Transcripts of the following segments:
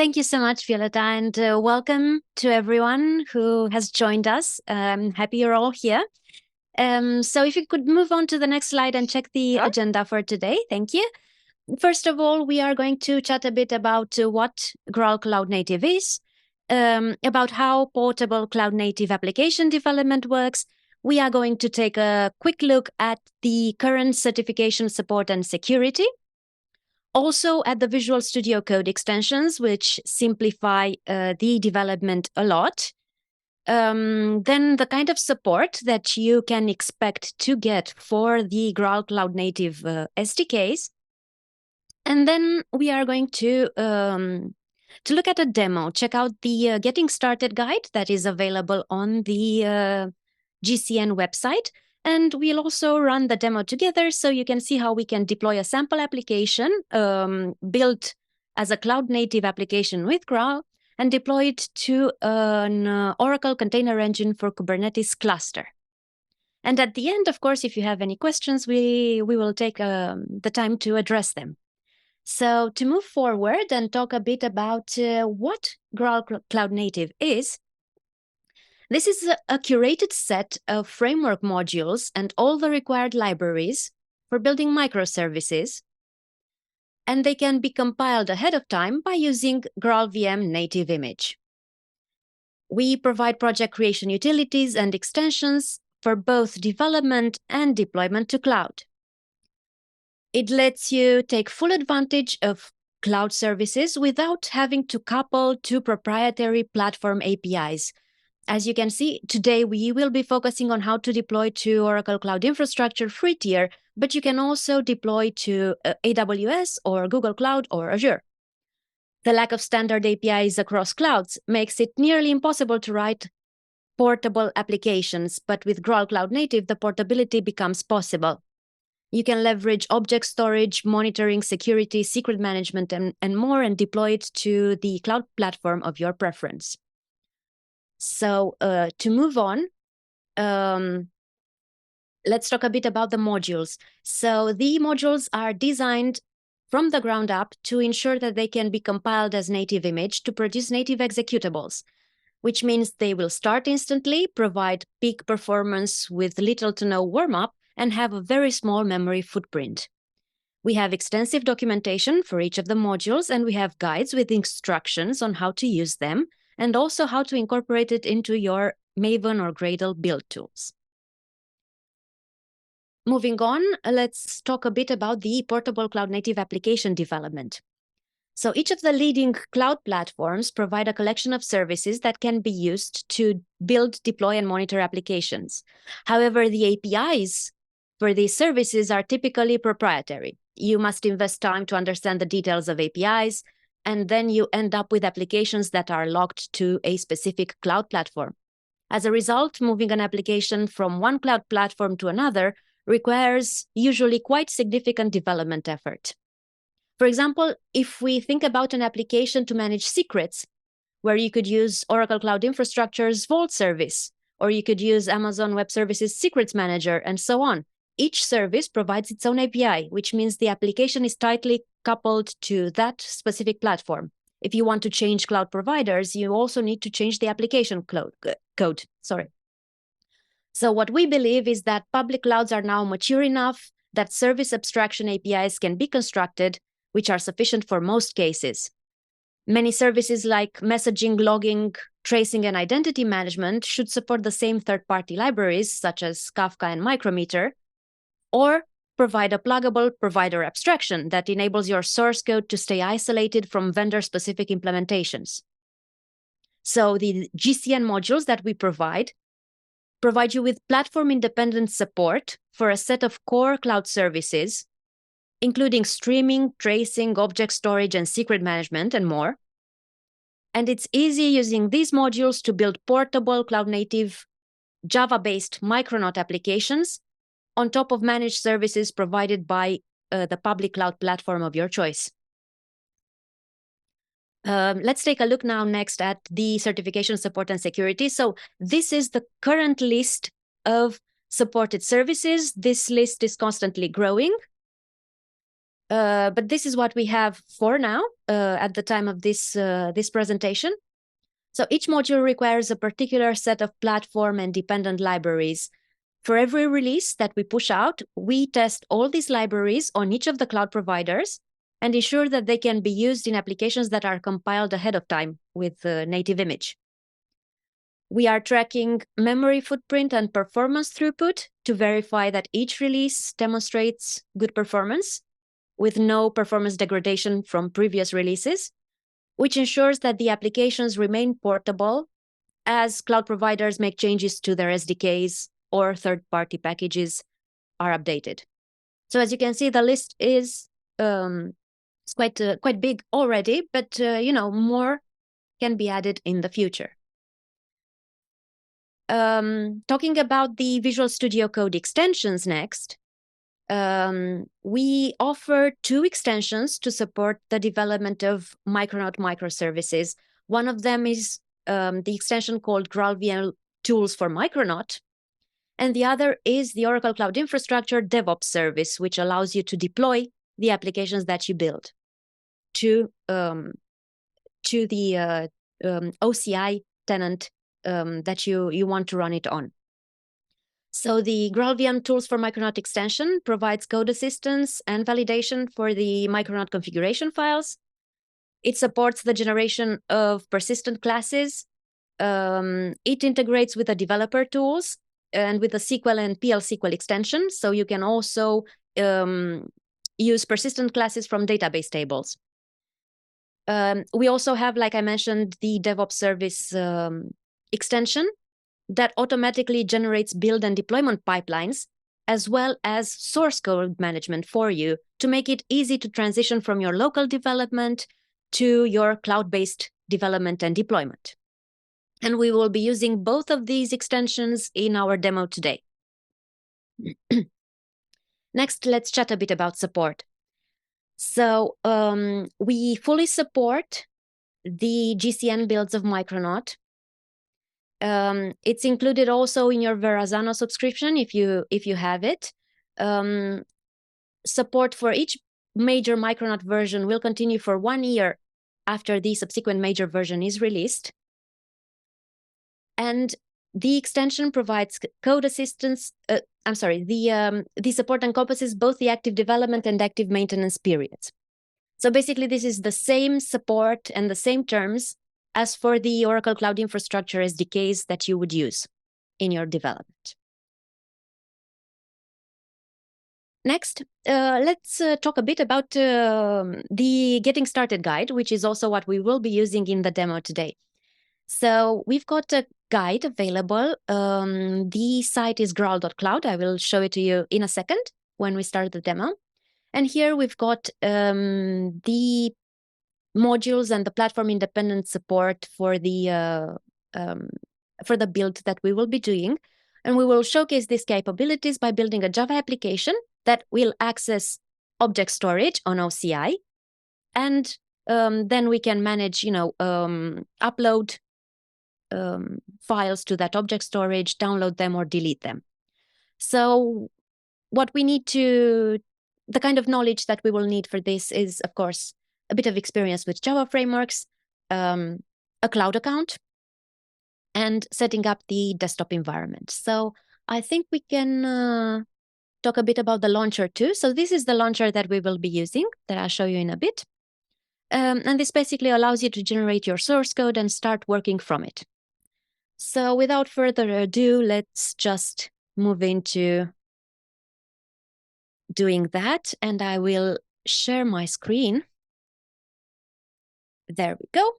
Thank you so much, Violeta, and welcome to everyone who has joined us. Happy you're all here. So if you could move on to the next slide and check the agenda for today. Thank you. First of all, we are going to chat a bit about what Graal Cloud Native is, about how portable cloud native application development works. We are going to take a quick look at the current certification support and security. Also at the Visual Studio Code extensions, which simplify the development a lot. Then the kind of support that you can expect to get for the Graal Cloud Native SDKs. And then we are going to look at a demo, check out the Getting Started guide that is available on the GCN website. And we'll also run the demo together so you can see how we can deploy a sample application built as a cloud native application with Graal and deploy it to an Oracle Container Engine for Kubernetes cluster. And at the end, of course, if you have any questions, we will take the time to address them. So to move forward and talk a bit about what Graal Cloud Native is, this is a curated set of framework modules and all the required libraries for building microservices, and they can be compiled ahead of time by using Graal VM native image. We provide project creation utilities and extensions for both development and deployment to cloud. It lets you take full advantage of cloud services without having to couple to proprietary platform APIs. As you can see, today we will be focusing on how to deploy to Oracle Cloud Infrastructure free tier, but you can also deploy to AWS or Google Cloud or Azure. The lack of standard APIs across clouds makes it nearly impossible to write portable applications, but with Graal Cloud Native, the portability becomes possible. You can leverage object storage, monitoring, security, secret management, and more, and deploy it to the cloud platform of your preference. So to move on, let's talk a bit about the modules. So the modules are designed from the ground up to ensure that they can be compiled as native image to produce native executables, which means they will start instantly, provide peak performance with little to no warm-up, and have a very small memory footprint. We have extensive documentation for each of the modules, and we have guides with instructions on how to use them, and also how to incorporate it into your Maven or Gradle build tools. Moving on, let's talk a bit about the portable cloud native application development. So each of the leading cloud platforms provide a collection of services that can be used to build, deploy, and monitor applications. However, the APIs for these services are typically proprietary. You must invest time to understand the details of APIs, and then you end up with applications that are locked to a specific cloud platform. As a result, moving an application from one cloud platform to another requires usually quite significant development effort. For example, if we think about an application to manage secrets, where you could use Oracle Cloud Infrastructure's Vault service, or you could use Amazon Web Services Secrets Manager, and so on. Each service provides its own API, which means the application is tightly coupled to that specific platform. If you want to change cloud providers, you also need to change the application code. So what we believe is that public clouds are now mature enough that service abstraction APIs can be constructed, which are sufficient for most cases. Many services like messaging, logging, tracing, and identity management should support the same third-party libraries, such as Kafka and Micrometer, or provide a pluggable provider abstraction that enables your source code to stay isolated from vendor-specific implementations. So the GCN modules that we provide you with platform-independent support for a set of core cloud services, including streaming, tracing, object storage, and secret management, and more. And it's easy using these modules to build portable, cloud-native, Java-based micronaut applications on top of managed services provided by the public cloud platform of your choice. Let's take a look now next at the certification support and security. So this is the current list of supported services. This list is constantly growing. But this is what we have for now at the time of this presentation. So each module requires a particular set of platform and dependent libraries. For every release that we push out, we test all these libraries on each of the cloud providers and ensure that they can be used in applications that are compiled ahead of time with the native image. We are tracking memory footprint and performance throughput to verify that each release demonstrates good performance with no performance degradation from previous releases, which ensures that the applications remain portable as cloud providers make changes to their SDKs or third-party packages are updated. So as you can see, the list is quite big already, but more can be added in the future. Talking about the Visual Studio Code extensions next, we offer 2 extensions to support the development of micronaut microservices. One of them is the extension called Graal VM Tools for Micronaut, and the other is the Oracle Cloud Infrastructure DevOps service, which allows you to deploy the applications that you build to the OCI tenant that you want to run it on. So the Graal VM Tools for Micronaut extension provides code assistance and validation for the Micronaut configuration files. It supports the generation of persistent classes. It integrates with the developer tools and with the SQL and PL SQL extension. So you can also use persistent classes from database tables. We also have, like I mentioned, the DevOps service extension that automatically generates build and deployment pipelines, as well as source code management for you to make it easy to transition from your local development to your cloud-based development and deployment. And we will be using both of these extensions in our demo today. Next, let's chat a bit about support. So we fully support the GCN builds of Micronaut. It's included also in your Verrazano subscription if you have it. Support for each major Micronaut version will continue for 1 year after the subsequent major version is released. And the extension provides code assistance. The support encompasses both the active development and active maintenance periods. So basically, this is the same support and the same terms as for the Oracle Cloud Infrastructure SDKs that you would use in your development. Next, let's talk a bit about the Getting Started guide, which is also what we will be using in the demo today. So we've got a guide available. The site is graal.cloud. I will show it to you in a second when we start the demo. And here we've got the modules and the platform independent support for the build that we will be doing. And we will showcase these capabilities by building a Java application that will access object storage on OCI. And then we can manage, upload files to that object storage, download them or delete them. So what we need the kind of knowledge that we will need for this is, of course, a bit of experience with Java frameworks, a cloud account, and setting up the desktop environment. So I think we can talk a bit about the launcher too. So this is the launcher that we will be using, that I'll show you in a bit. And this basically allows you to generate your source code and start working from it. So without further ado, let's just move into doing that. And I will share my screen. There we go.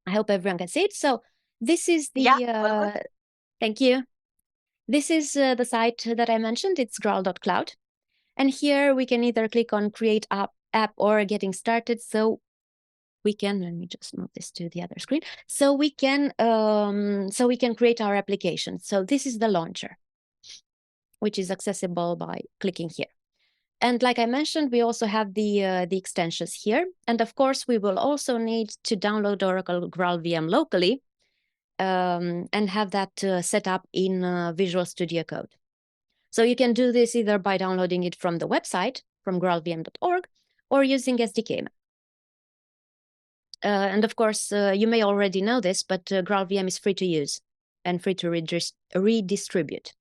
I hope everyone can see it. So this is the, thank you. This is the site that I mentioned. It's graal.cloud. And here we can either click on Create App or Getting Started. So we can, let me just move this to the other screen. So we can create our application. So this is the launcher, which is accessible by clicking here. And like I mentioned, we also have the extensions here. And of course, we will also need to download Oracle Graal VM locally and have that set up in Visual Studio Code. So you can do this either by downloading it from the website, from graalvm.org, or using SDK. And of course, you may already know this, but Graal VM is free to use and free to redistribute.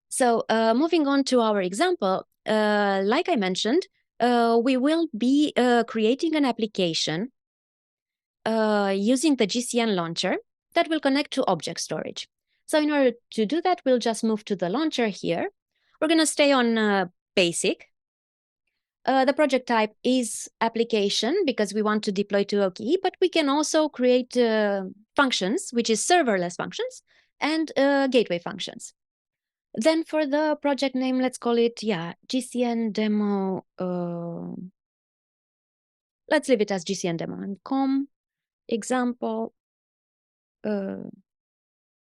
So moving on to our example, like I mentioned, we will be creating an application using the GCN launcher that will connect to object storage. So in order to do that, we'll just move to the launcher here. We're going to stay on basic. The project type is application because we want to deploy to OKE, but we can also create functions, which is serverless functions, and gateway functions. Then for the project name, let's call it, GCN demo. Let's leave it as GCN demo and com example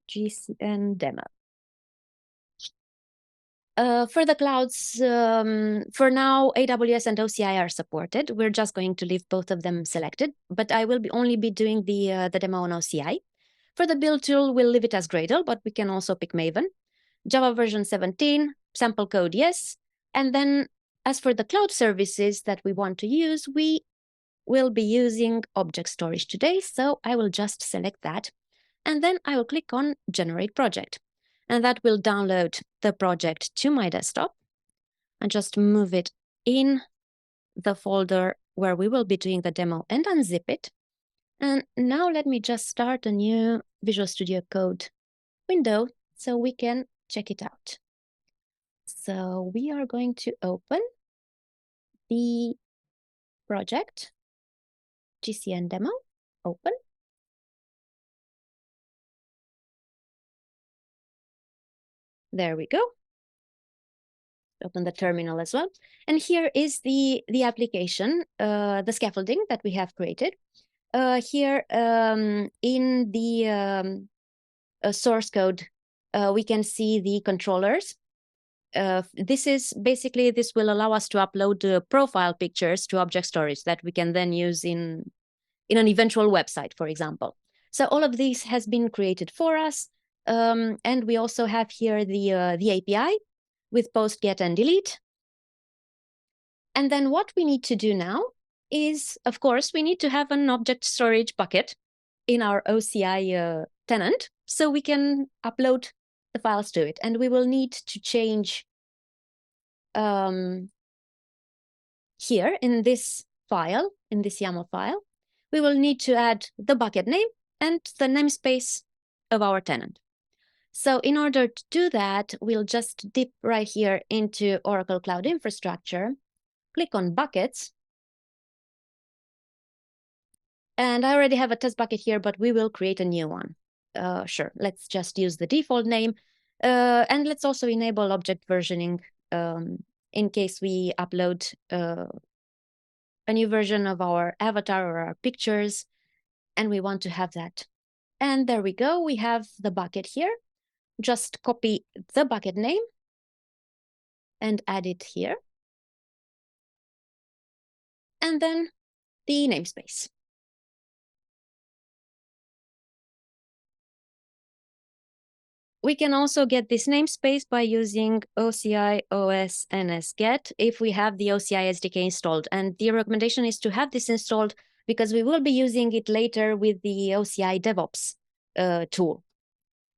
GCN demo. For the clouds, for now, AWS and OCI are supported. We're just going to leave both of them selected, but I will only be doing the demo on OCI. For the build tool, we'll leave it as Gradle, but we can also pick Maven. Java version 17, sample code, yes. And then as for the cloud services that we want to use, we will be using object storage today. So I will just select that. And then I will click on Generate Project. And that will download the project to my desktop and just move it in the folder where we will be doing the demo and unzip it. And now let me just start a new Visual Studio Code window so we can check it out. So we are going to open the project, GCN demo, open. There we go. Open the terminal as well. And here is the application, the scaffolding that we have created. Here in the source code, we can see the controllers. This will allow us to upload profile pictures to object storage that we can then use in an eventual website, for example. So all of these has been created for us. And we also have here the API with post, get, and delete. And then what we need to do now is, of course, we need to have an object storage bucket in our OCI tenant so we can upload the files to it. And we will need to change here in this file, in this YAML file, we will need to add the bucket name and the namespace of our tenant. So in order to do that, we'll just dip right here into Oracle Cloud Infrastructure, click on buckets. And I already have a test bucket here, but we will create a new one. Sure, let's just use the default name. And let's also enable object versioning in case we upload a new version of our avatar or our pictures, and we want to have that. And there we go, we have the bucket here. Just copy the bucket name and add it here. And then the namespace. We can also get this namespace by using OCI OS ns-get if we have the OCI SDK installed. And the recommendation is to have this installed because we will be using it later with the OCI DevOps tool.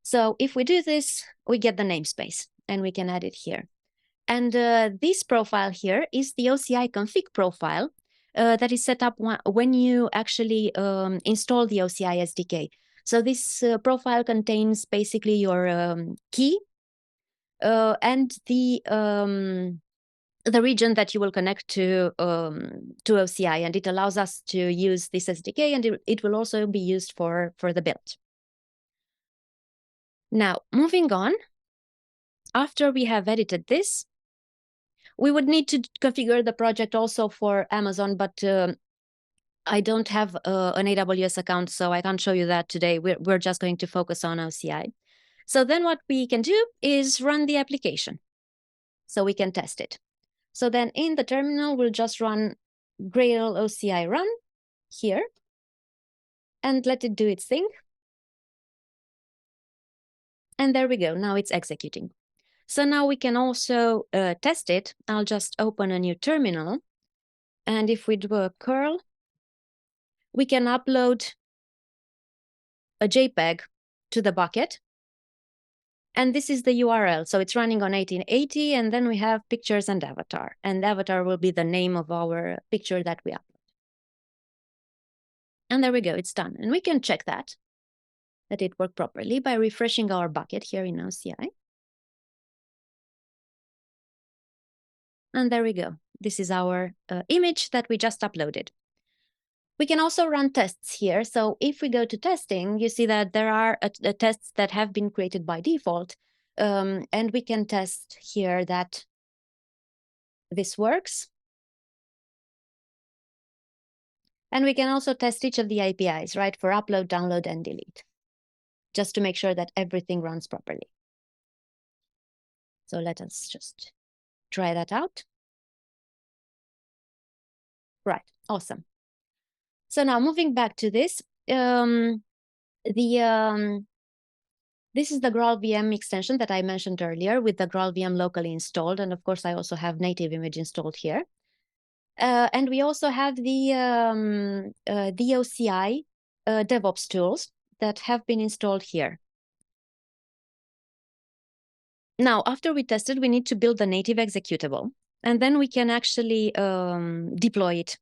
So if we do this, we get the namespace and we can add it here. And this profile here is the OCI config profile that is set up when you actually install the OCI SDK. So this profile contains basically your key and the region that you will connect to OCI, and it allows us to use this SDK, and it will also be used for the build. Now, moving on, after we have edited this, we would need to configure the project also for Amazon, but I don't have an AWS account, so I can't show you that today. We're just going to focus on OCI. So then what we can do is run the application so we can test it. So then in the terminal, we'll just run Graal OCI run here and let it do its thing. And there we go. Now it's executing. So now we can also test it. I'll just open a new terminal And if we do a curl, we can upload a JPEG to the bucket. And this is the URL. So it's running on 1880, and then we have pictures and avatar. And avatar will be the name of our picture that we upload. And there we go, it's done. And we can check that it worked properly by refreshing our bucket here in OCI. And there we go. This is our image that we just uploaded. We can also run tests here. So if we go to testing, you see that there are tests that have been created by default. And we can test here that this works. And we can also test each of the APIs, right, for upload, download, and delete, just to make sure that everything runs properly. So let us just try that out. Right, awesome. So now moving back to this, this is the Graal VM extension that I mentioned earlier with the Graal VM locally installed. And of course, I also have native image installed here. And we also have the OCI DevOps tools that have been installed here. Now, after we tested, we need to build the native executable, and then we can actually deploy it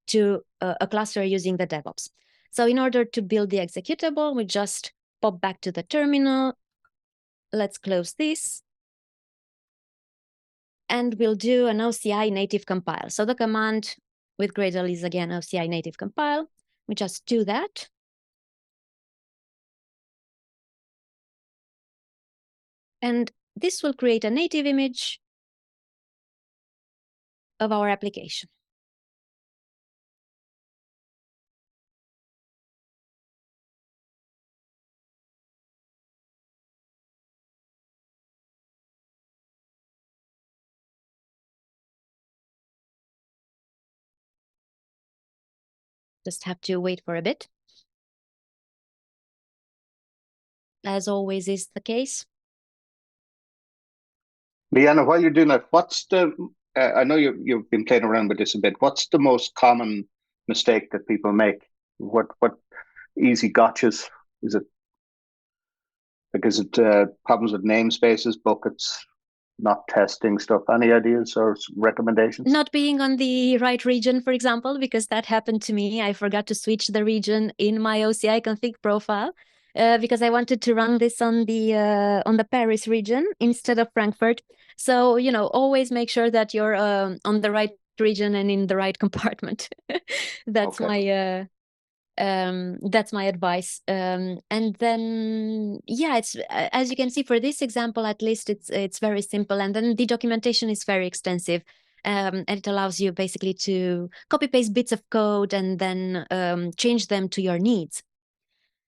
to a cluster using the DevOps. So in order to build the executable, we just pop back to the terminal. Let's close this. And we'll do an OCI native compile. So the command with Gradle is again OCI native compile. We just do that. And this will create a native image of our application. Just have to wait for a bit. As always is the case. Liana, while you're doing that, what's the, I know you've been playing around with this a bit, what's the most common mistake that people make? What easy gotchas? Is it problems with namespaces, buckets, not testing stuff? Any ideas or recommendations? Not being on the right region, for example, because that happened to me. I forgot to switch the region in my OCI config profile because I wanted to run this on the Paris region instead of Frankfurt. So, you know, always make sure that you're on the right region and in the right compartment. That's okay. That's my advice. And then, yeah, it's as you can see for this example, at least it's very simple. And then the documentation is very extensive. And it allows you basically to copy paste bits of code and then change them to your needs.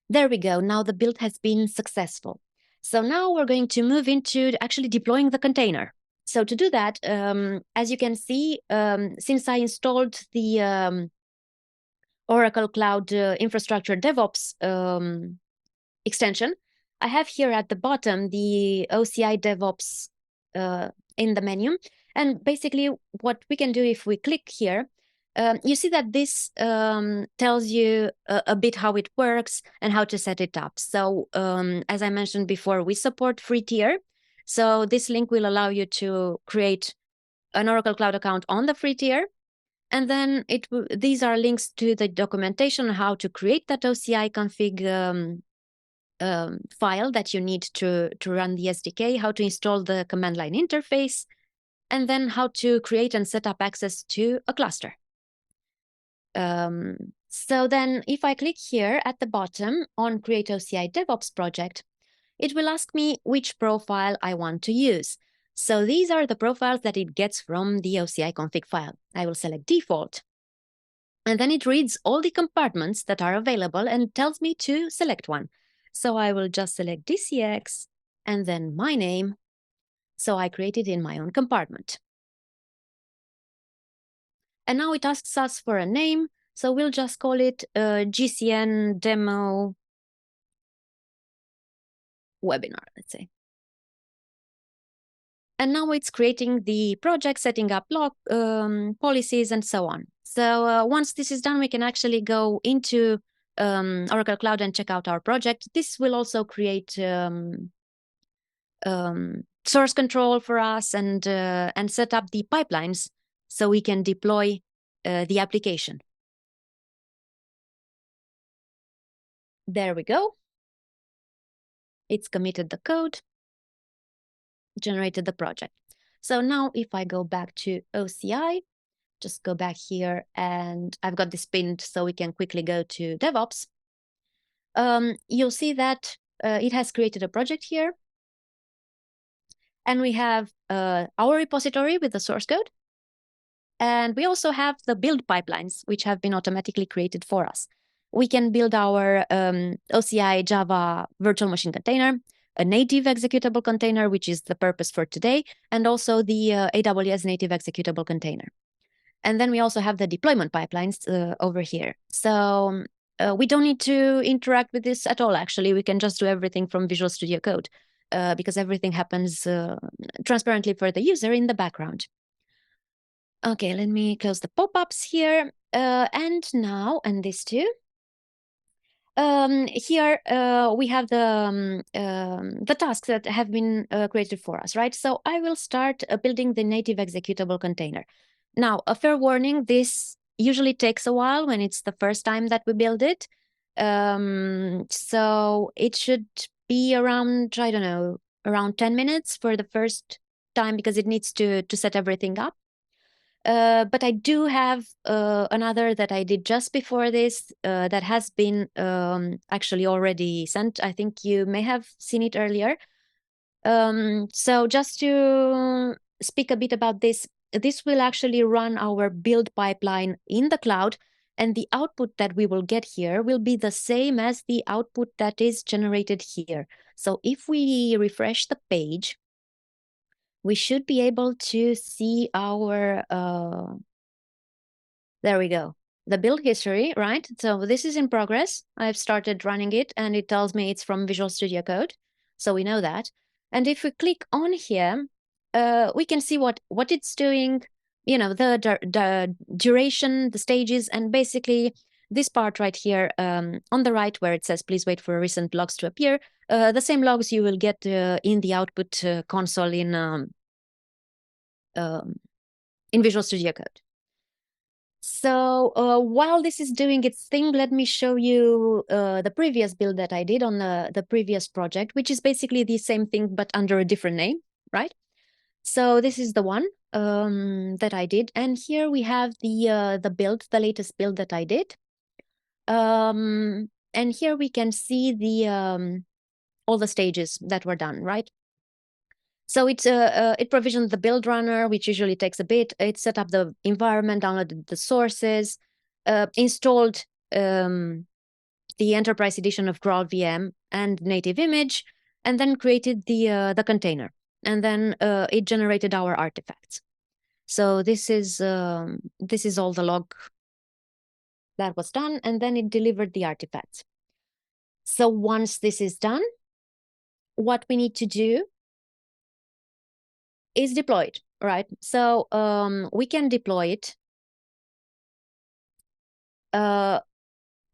There we go. Now the build has been successful. So now we're going to move into actually deploying the container. So to do that, as you can see, since I installed the Oracle Cloud Infrastructure DevOps extension, I have here at the bottom the OCI DevOps in the menu. And basically what we can do if we click here, you see that this tells you a bit how it works and how to set it up. So as I mentioned before, we support free tier. So this link will allow you to create an Oracle Cloud account on the free tier. And then these are links to the documentation on how to create that OCI config file that you need to run the SDK, how to install the command line interface, and then how to create and set up access to a cluster. So then if I click here at the bottom on Create OCI DevOps Project, it will ask me which profile I want to use. So these are the profiles that it gets from the OCI config file. I will select default. And then it reads all the compartments that are available and tells me to select one. So I will just select DCX and then my name. So I create it in my own compartment. And now it asks us for a name. So we'll just call it GCN demo webinar, let's say. And now it's creating the project, setting up log policies, and so on. So once this is done, we can actually go into Oracle Cloud and check out our project. This will also create source control for us and set up the pipelines so we can deploy the application. There we go. It's committed the code, generated the project. So now if I go back to OCI, just go back here, and I've got this pinned so we can quickly go to DevOps. You'll see that it has created a project here. And we have our repository with the source code. And we also have the build pipelines, which have been automatically created for us. We can build our OCI Java virtual machine container, a native executable container, which is the purpose for today, and also the AWS native executable container. And then we also have the deployment pipelines over here. So we don't need to interact with this at all, actually. We can just do everything from Visual Studio Code because everything happens transparently for the user in the background. Okay, let me close the pop-ups here. And now, and this too. Here we have the tasks that have been created for us, right? So I will start building the native executable container. Now, a fair warning, this usually takes a while when it's the first time that we build it. So it should be around, I don't know, around 10 minutes for the first time because it needs to set everything up. But I do have another that I did just before this that has been actually already sent. I think you may have seen it earlier. So just to speak a bit about this, this will actually run our build pipeline in the cloud, and the output that we will get here will be the same as the output that is generated here. So if we refresh the page, we should be able to see our, there we go, the build history, right? So this is in progress. I've started running it and it tells me it's from Visual Studio Code. So we know that. And if we click on here, we can see what it's doing, you know, the duration, the stages, and basically this part right here on the right where it says, please wait for recent logs to appear, the same logs you will get in the output console in Visual Studio Code. So while this is doing its thing, let me show you the previous build that I did on the previous project, which is basically the same thing, but under a different name, right? So this is the one that I did. And here we have the build, the latest build that I did. And here we can see the all the stages that were done, right? So it provisioned the build runner, which usually takes a bit. It set up the environment, downloaded the sources, installed the enterprise edition of Graal VM and native image, and then created the container. And then it generated our artifacts. So this is all the log that was done, and then it delivered the artifacts. So once this is done, what we need to do is deployed, right? So we can deploy it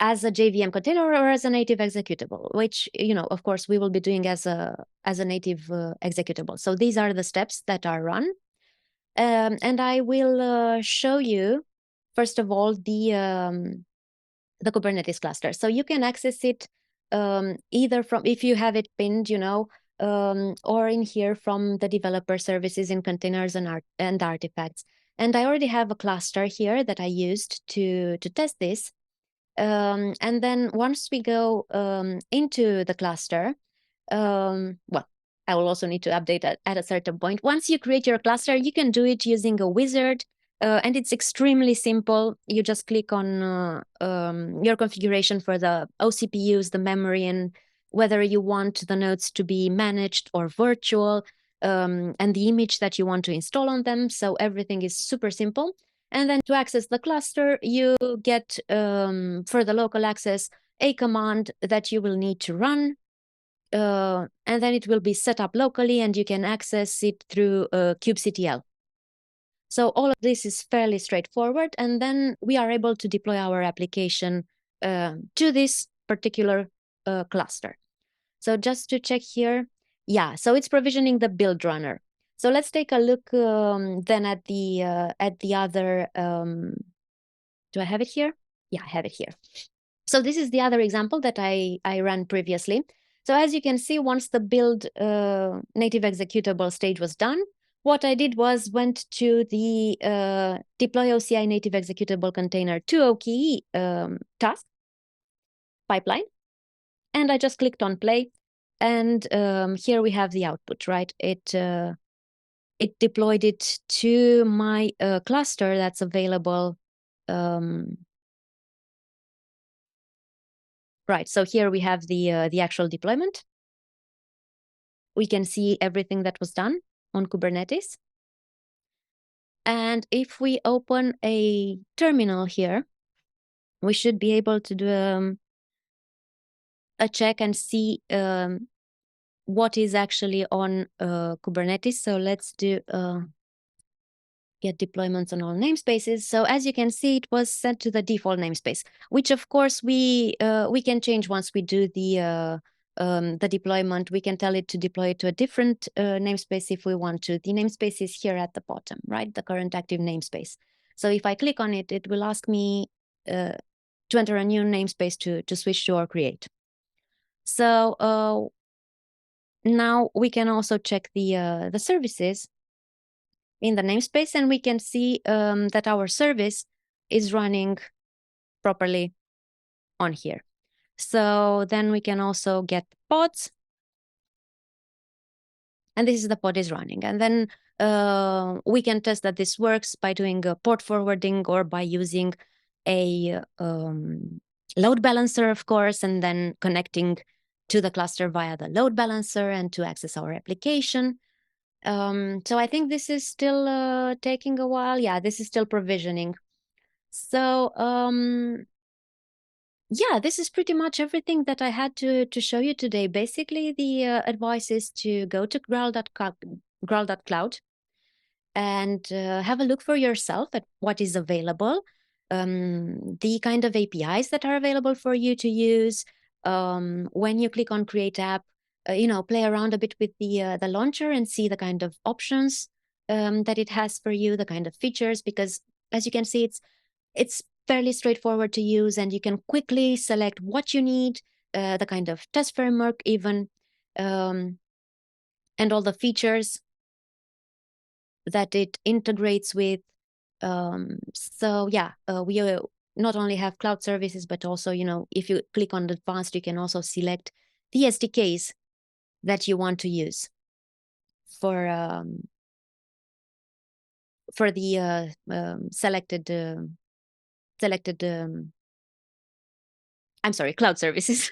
as a JVM container or as a native executable, which, you know, of course, we will be doing as a native executable. So these are the steps that are run. And I will show you, first of all, the Kubernetes cluster. So you can access it either from, if you have it pinned, you know, or in here from the developer services in containers and artifacts. And I already have a cluster here that I used to test this. And then once we go into the cluster, well, I will also need to update at a certain point. Once you create your cluster, you can do it using a wizard. And it's extremely simple. You just click on your configuration for the OCPUs, the memory, and whether you want the nodes to be managed or virtual, and the image that you want to install on them. So everything is super simple. And then to access the cluster, you get, for the local access, a command that you will need to run. And then it will be set up locally, and you can access it through kubectl. So all of this is fairly straightforward, and then we are able to deploy our application to this particular cluster. So just to check here, yeah, so it's provisioning the build runner. So let's take a look then at the other. Do I have it here? Yeah, I have it here. So this is the other example that I ran previously. So as you can see, once the build native executable stage was done, what I did was went to the deploy OCI native executable container to OKE task pipeline, and I just clicked on play, and here we have the output, right? It deployed it to my cluster that's available. Right, so here we have the actual deployment. We can see everything that was done on Kubernetes. And if we open a terminal here, we should be able to do a check and see what is actually on Kubernetes. So let's do get deployments on all namespaces. So as you can see, it was set to the default namespace, which of course we can change once we do the deployment. We can tell it to deploy it to a different namespace if we want to. The namespace is here at the bottom, right? The current active namespace. So if I click on it, it will ask me to enter a new namespace to switch to or create. So now we can also check the services in the namespace, and we can see that our service is running properly on here. So then we can also get pods, and this is the pod is running. And then we can test that this works by doing a port forwarding or by using a load balancer, of course, and then connecting to the cluster via the load balancer and to access our application. So I think this is still taking a while. Yeah, this is still provisioning. So yeah, this is pretty much everything that I had to show you today. Basically, the advice is to go to graal.cloud and have a look for yourself at what is available, the kind of APIs that are available for you to use. When you click on Create App, play around a bit with the launcher and see the kind of options that it has for you, the kind of features, because as you can see, it's fairly straightforward to use, and you can quickly select what you need, the kind of test framework even, and all the features that it integrates with. So yeah, we not only have cloud services, but also, if you click on advanced, you can also select the SDKs that you want to use for the selected I'm sorry, cloud services.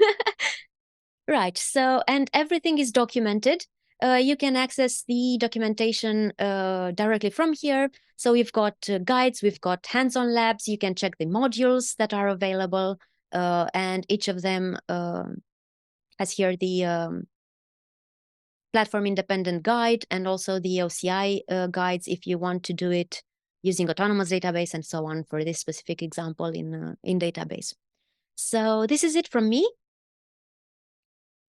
Right, so, and everything is documented. You can access the documentation directly from here. So we've got guides, we've got hands-on labs, you can check the modules that are available, and each of them has here the platform independent guide and also the OCI guides if you want to do it using autonomous database and so on for this specific example in database. So this is it from me.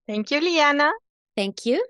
Thank you, Liana. Thank you.